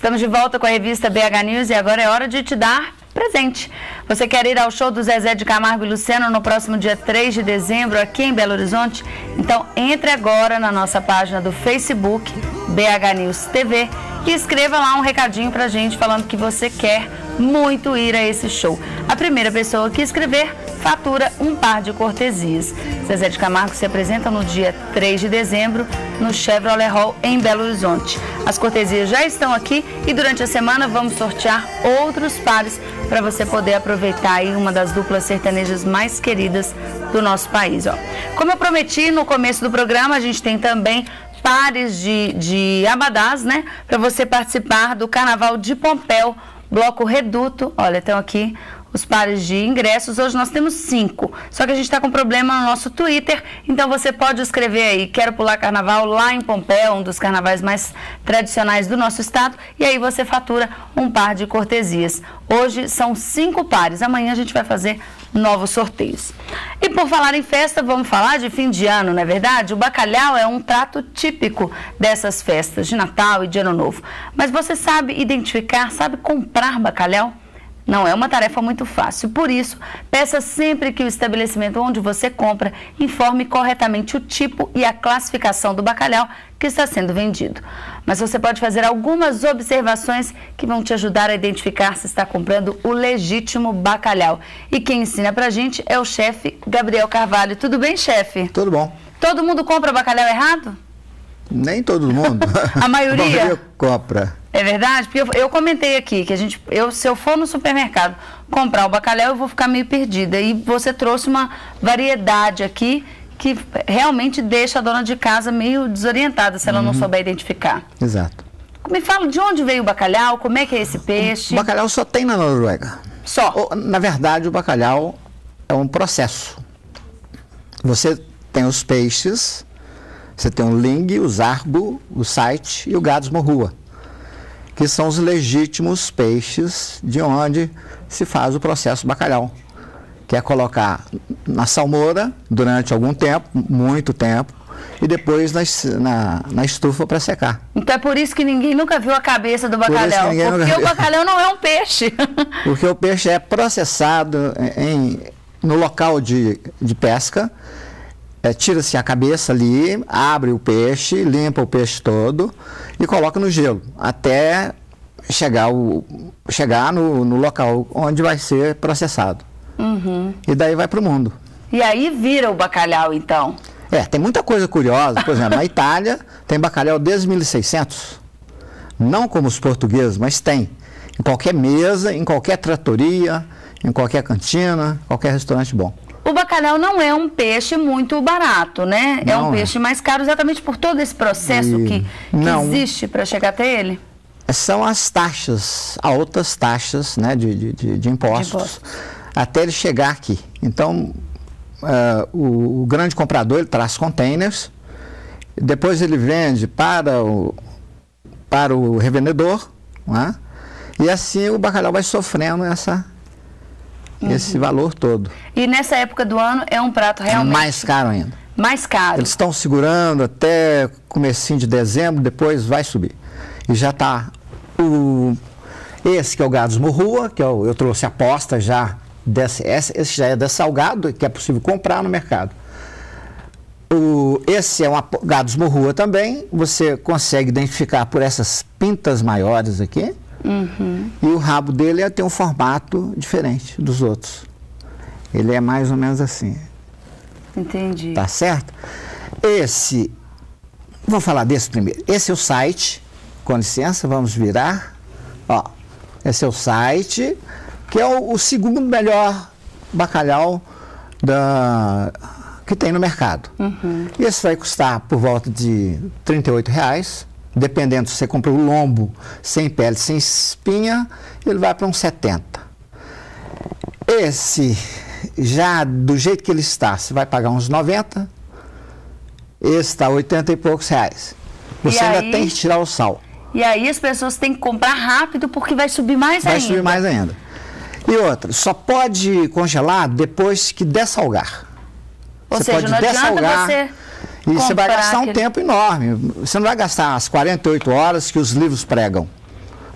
Estamos de volta com a revista BH News e agora é hora de te dar presente. Você quer ir ao show do Zezé de Camargo e Luciano no próximo dia 3 de dezembro aqui em Belo Horizonte? Então entre agora na nossa página do Facebook, BH News TV, e escreva lá um recadinho pra gente falando que você quer muito ir a esse show. A primeira pessoa que escrever fatura um par de cortesias. Zezé de Camargo se apresenta no dia 3 de dezembro no Chevrolet Hall em Belo Horizonte. As cortesias já estão aqui e durante a semana vamos sortear outros pares para você poder aproveitar aí uma das duplas sertanejas mais queridas do nosso país. Ó. Como eu prometi no começo do programa, a gente tem também pares de abadás, né? Para você participar do Carnaval de Pompéu, Bloco Reduto. Olha, estão aqui os pares de ingressos. Hoje nós temos 5, só que a gente está com problema no nosso Twitter, então você pode escrever aí, quero pular carnaval lá em Pompéu, um dos carnavais mais tradicionais do nosso estado, e aí você fatura um par de cortesias. Hoje são 5 pares, amanhã a gente vai fazer novos sorteios. E por falar em festa, vamos falar de fim de ano, não é verdade? O bacalhau é um prato típico dessas festas de Natal e de Ano Novo. Mas você sabe identificar, sabe comprar bacalhau? Não é uma tarefa muito fácil, por isso, peça sempre que o estabelecimento onde você compra informe corretamente o tipo e a classificação do bacalhau que está sendo vendido. Mas você pode fazer algumas observações que vão te ajudar a identificar se está comprando o legítimo bacalhau. E quem ensina pra gente é o chefe Gabriel Carvalho. Tudo bem, chefe? Tudo bom. Todo mundo compra bacalhau errado? Nem todo mundo. A maioria? Compra. É verdade? Porque eu comentei aqui que se eu for no supermercado comprar o bacalhau, eu vou ficar meio perdida. E você trouxe uma variedade aqui que realmente deixa a dona de casa meio desorientada se ela não souber identificar. Exato. Me fala de onde veio o bacalhau, como é que é esse peixe? O bacalhau só tem na Noruega. Só? Na verdade, o bacalhau é um processo. Você tem os peixes, você tem o ling, o zarbo, o site e o gados morrua, que são os legítimos peixes de onde se faz o processo bacalhau, que é colocar na salmoura durante algum tempo, muito tempo, e depois na estufa para secar. Então é por isso que ninguém nunca viu a cabeça do bacalhau, porque o bacalhau não é um peixe. Porque o peixe é processado no local de pesca, tira-se a cabeça ali, abre o peixe, limpa o peixe todo e coloca no gelo, até chegar no local onde vai ser processado. E daí vai para o mundo. E aí vira o bacalhau, então? Tem muita coisa curiosa. Por exemplo, na Itália tem bacalhau desde 1600. Não como os portugueses, mas tem. Em qualquer mesa, em qualquer tratoria, em qualquer cantina, qualquer restaurante bom. O bacalhau não é um peixe muito barato, né? É um peixe mais caro exatamente por todo esse processo que existe para chegar até ele? São as taxas, altas taxas, né, de impostos, até ele chegar aqui. Então, o grande comprador, ele traz containers, depois ele vende para o revendedor, né? E assim o bacalhau vai sofrendo esse valor todo. E nessa época do ano é um prato realmente mais caro ainda. Mais caro. Eles estão segurando até comecinho de dezembro, depois vai subir. E já está esse que é o gados morrua, que eu trouxe a posta já esse já é dessalgado, que é possível comprar no mercado. Esse é um gados morrua também, você consegue identificar por essas pintas maiores aqui. E o rabo dele tem um formato diferente dos outros. Ele é mais ou menos assim. Entendi. Tá certo? Vou falar desse primeiro. Esse é o site, com licença, vamos virar. Ó, esse é o site, que é o segundo melhor bacalhau que tem no mercado. Esse vai custar por volta de R$38. Dependendo se você compra o lombo sem pele, sem espinha, ele vai para uns 70. Esse, já do jeito que ele está, você vai pagar uns 90. Esse está 80 e poucos reais. Você ainda tem que tirar o sal. E aí as pessoas têm que comprar rápido porque vai subir mais ainda. Vai subir mais ainda. E outra, só pode congelar depois que dessalgar. Ou seja, não adianta você... E você vai gastar um tempo enorme. Você não vai gastar as 48 horas que os livros pregam.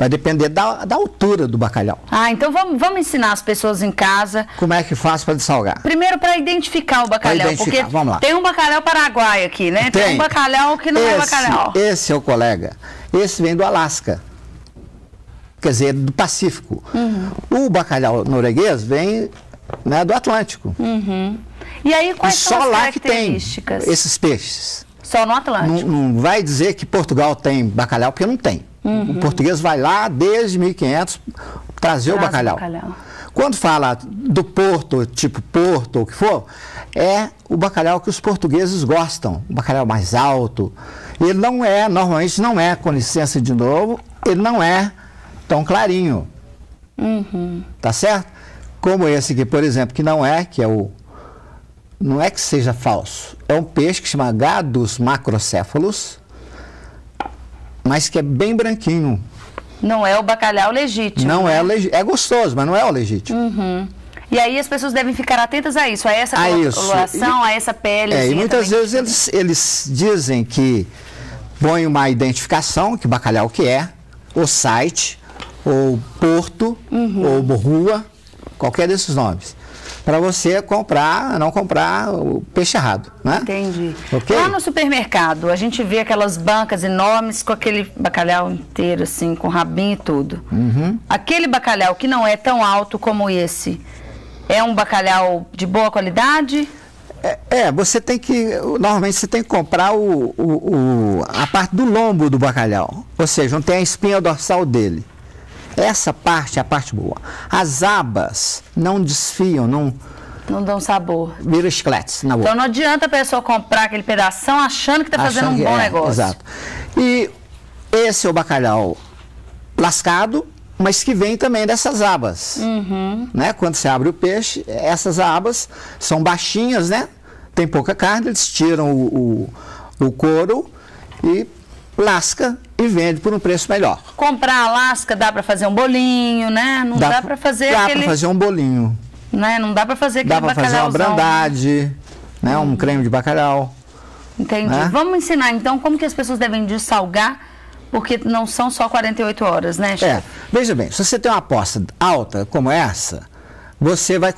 Vai depender da altura do bacalhau. Ah, então vamos ensinar as pessoas em casa. Como é que faz para dessalgar? Primeiro para identificar o bacalhau, porque vamos lá. Tem um bacalhau paraguaio aqui, né? Tem um bacalhau que não é bacalhau. Esse é o colega. Esse vem do Alasca. Quer dizer, do Pacífico. O bacalhau norueguês vem, né, do Atlântico. E aí, quais são as lá que tem características? esses peixes. Só no Atlântico. Não vai dizer que Portugal tem bacalhau, porque não tem. O português vai lá desde 1500 trazer o bacalhau. Quando fala do Porto, tipo Porto, ou o que for, é o bacalhau que os portugueses gostam, o bacalhau mais alto. Ele não é, normalmente não é, com licença de novo, ele não é tão clarinho. Tá certo? Como esse aqui, por exemplo, que não é, que é o... Não é que seja falso. É um peixe que chama Gadus macrocéfalos, mas que é bem branquinho. Não é o bacalhau legítimo. Não é legítimo. É gostoso, mas não é o legítimo. E aí as pessoas devem ficar atentas a isso, a essa coloração, a essa pele. E muitas vezes eles dizem que põe uma identificação, que bacalhau que é, o site, ou Porto, ou Rua, qualquer desses nomes. Para você não comprar o peixe errado, né? Entendi. Okay? Lá no supermercado, a gente vê aquelas bancas enormes com aquele bacalhau inteiro, assim, com rabinho e tudo. Aquele bacalhau que não é tão alto como esse, é um bacalhau de boa qualidade? Você tem que, normalmente você tem que comprar a parte do lombo do bacalhau, ou seja, não tem a espinha dorsal dele. Essa parte é a parte boa. As abas não desfiam, não dão sabor. Viram chicletes na boca. Então não adianta a pessoa comprar aquele pedação achando que está fazendo um bom negócio. Exato. E esse é o bacalhau lascado, mas que vem também dessas abas. Né? Quando você abre o peixe, essas abas são baixinhas, né? Tem pouca carne, eles tiram o couro e lasca e vende por um preço melhor. Comprar a lasca dá para fazer um bolinho, né? Não dá para fazer Dá para fazer um bolinho. Né? Não dá para fazer aquele bacalhau. Dá para fazer uma brandade, né? Um creme de bacalhau. Entendi. Né? Vamos ensinar então como que as pessoas devem dessalgar, porque não são só 48 horas, né, chefe? Veja bem, se você tem uma aposta alta como essa, você vai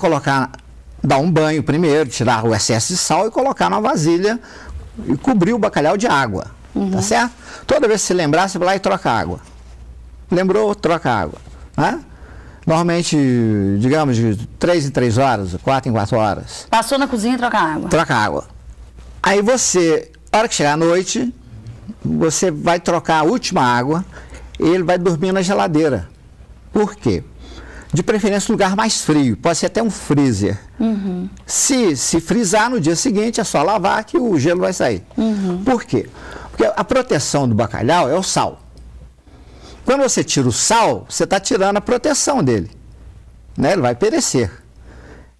dar um banho primeiro, tirar o excesso de sal e colocar na vasilha e cobrir o bacalhau de água. Tá certo? Toda vez que você lembrar, você vai lá e troca água. Lembrou, troca água. Né? Normalmente, digamos, de 3 em 3 horas, 4 em 4 horas. Passou na cozinha e troca água. Troca água. Aí você, na hora que chegar à noite, você vai trocar a última água e ele vai dormir na geladeira. Por quê? De preferência um lugar mais frio, pode ser até um freezer. Se frisar no dia seguinte, é só lavar que o gelo vai sair. Por quê? Porque a proteção do bacalhau é o sal. Quando você tira o sal, você está tirando a proteção dele. Né? Ele vai perecer.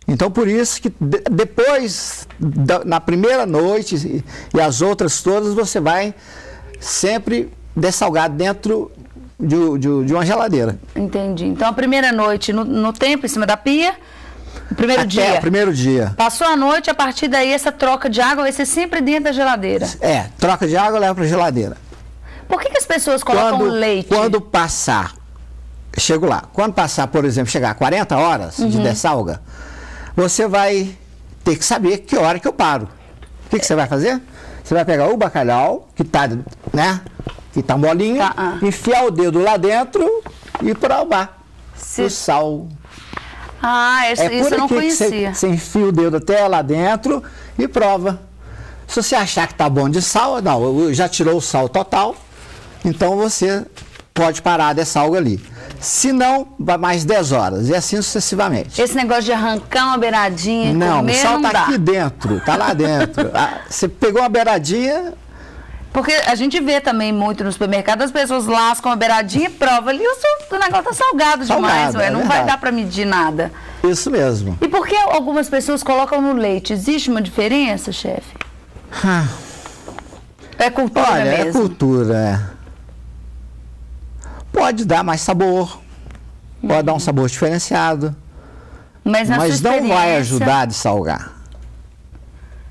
Então, por isso que depois, na primeira noite e as outras todas, você vai sempre dessalgar dentro de uma geladeira. Entendi. Então, a primeira noite no tempo, em cima da pia, o primeiro dia. O primeiro dia. Passou a noite, a partir daí essa troca de água vai ser sempre dentro da geladeira. Troca de água leva para a geladeira. Por que as pessoas colocam leite? Quando passar, chego lá, quando passar, por exemplo, chegar a 40 horas de dessalga, você vai ter que saber que hora que eu paro. O que você vai fazer? Você vai pegar o bacalhau, que está, né, que tá molinho, enfiar o dedo lá dentro e provar o sal. Isso eu não conhecia. Você enfia o dedo até lá dentro e prova. Se você achar que tá bom de sal, já tirou o sal total, então você pode parar a dessalga ali. Se não, vai mais 10 horas e assim sucessivamente. Esse negócio de arrancar uma beiradinha e comer, o sal tá aqui dentro, tá lá dentro. Você pegou uma beiradinha... Porque a gente vê também muito no supermercado, as pessoas lascam a beiradinha e provam ali, o negócio tá salgado demais, não vai dar para medir nada. Isso mesmo. E por que algumas pessoas colocam no leite? Existe uma diferença, chefe? É cultura mesmo? É cultura, Pode dar mais sabor, pode dar um sabor diferenciado, mas não vai ajudar a dessalgar.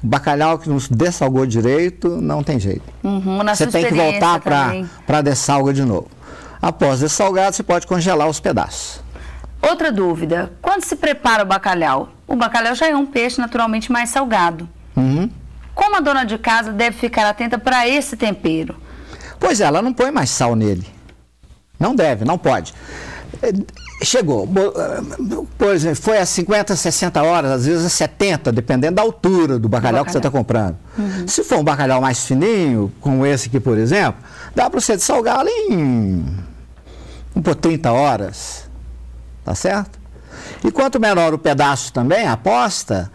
O bacalhau que não dessalgou direito, não tem jeito. Você tem que voltar para a dessalga de novo. Após dessalgado, você pode congelar os pedaços. Outra dúvida, quando se prepara o bacalhau já é um peixe naturalmente mais salgado. Como a dona de casa deve ficar atenta para esse tempero? Pois é, ela não põe mais sal nele. Não deve, não pode. Chegou, por exemplo, foi a 50, 60 horas, às vezes a 70, dependendo da altura do bacalhau que você está comprando. Se for um bacalhau mais fininho, como esse aqui, por exemplo, dá para você dessalgá-lo em 30 horas, tá certo? E quanto menor o pedaço também, a posta,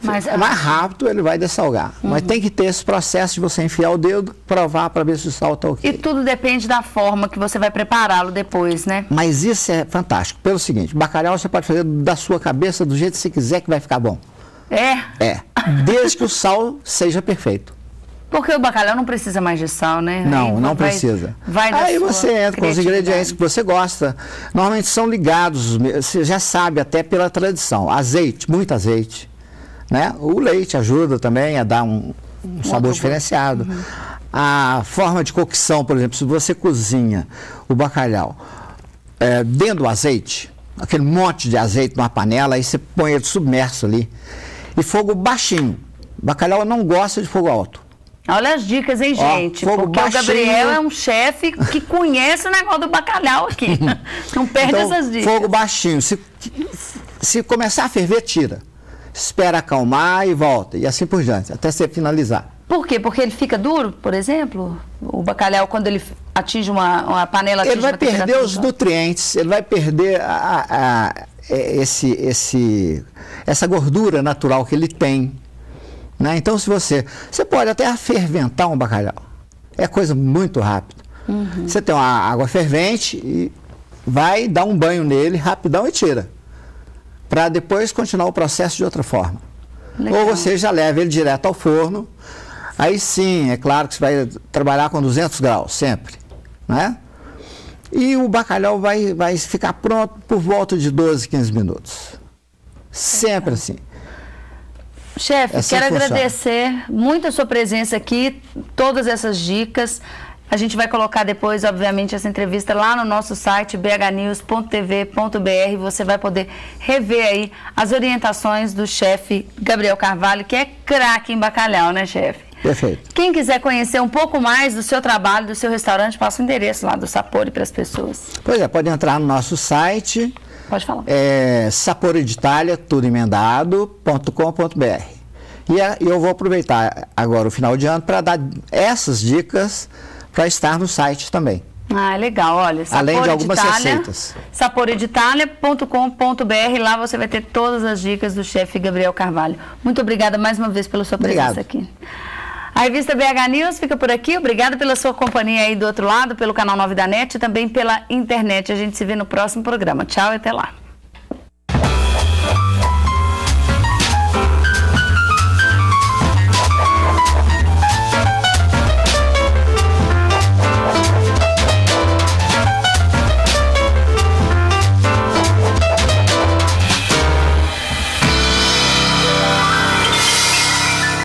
mais rápido ele vai dessalgar. Mas tem que ter esse processo de você enfiar o dedo, provar para ver se o sal está ok. E tudo depende da forma que você vai prepará-lo depois, né? Mas isso é fantástico. Pelo seguinte, bacalhau você pode fazer da sua cabeça, do jeito que você quiser, que vai ficar bom. É. Desde que o sal seja perfeito. Porque o bacalhau não precisa mais de sal, né? Não precisa. Aí você entra com os ingredientes que você gosta. Normalmente são ligados, você já sabe até pela tradição. Azeite, muito azeite. Né? O leite ajuda também a dar um sabor diferenciado. A forma de cocção, por exemplo, se você cozinha o bacalhau dentro do azeite, aquele monte de azeite numa panela, aí você põe ele submerso ali. E fogo baixinho. O bacalhau não gosta de fogo alto. Olha as dicas, hein, gente? Fogo porque baixinho. O Gabriel é um chefe que conhece o negócio do bacalhau aqui. Não perde essas dicas. Fogo baixinho. Se começar a ferver, tira. Espera acalmar e volta. E assim por diante, até você finalizar. Por quê? Porque ele fica duro, por exemplo? O bacalhau, quando ele atinge uma panela... Ele vai perder os nutrientes, ele vai perder essa gordura natural que ele tem. Né? Então, se você pode até ferventar um bacalhau. É coisa muito rápida. Você tem uma água fervente e vai dar um banho nele rapidão e tira. Para depois continuar o processo de outra forma. Legal. Ou você já leva ele direto ao forno. Aí sim, é claro que você vai trabalhar com 200 graus, sempre. Né? E o bacalhau vai ficar pronto por volta de 12, 15 minutos. Sempre assim. Chefe, quero agradecer muito a sua presença aqui, todas essas dicas. A gente vai colocar depois, obviamente, essa entrevista lá no nosso site, bhnews.tv.br. Você vai poder rever aí as orientações do chefe Gabriel Carvalho, que é craque em bacalhau, né, chefe? Perfeito. Quem quiser conhecer um pouco mais do seu trabalho, do seu restaurante, passa o endereço lá do Sapori para as pessoas. Pois é, pode entrar no nosso site. Pode falar. Sapori de Itália, tudo emendado.com.br. E eu vou aproveitar agora o final de ano para dar essas dicas para estar no site também. Legal, olha. Além de algumas receitas. saporeditalia.com.br, lá você vai ter todas as dicas do chefe Gabriel Carvalho. Muito obrigada mais uma vez pela sua presença aqui. A revista BH News fica por aqui. Obrigada pela sua companhia aí do outro lado, pelo canal 9 da NET e também pela internet. A gente se vê no próximo programa. Tchau e até lá.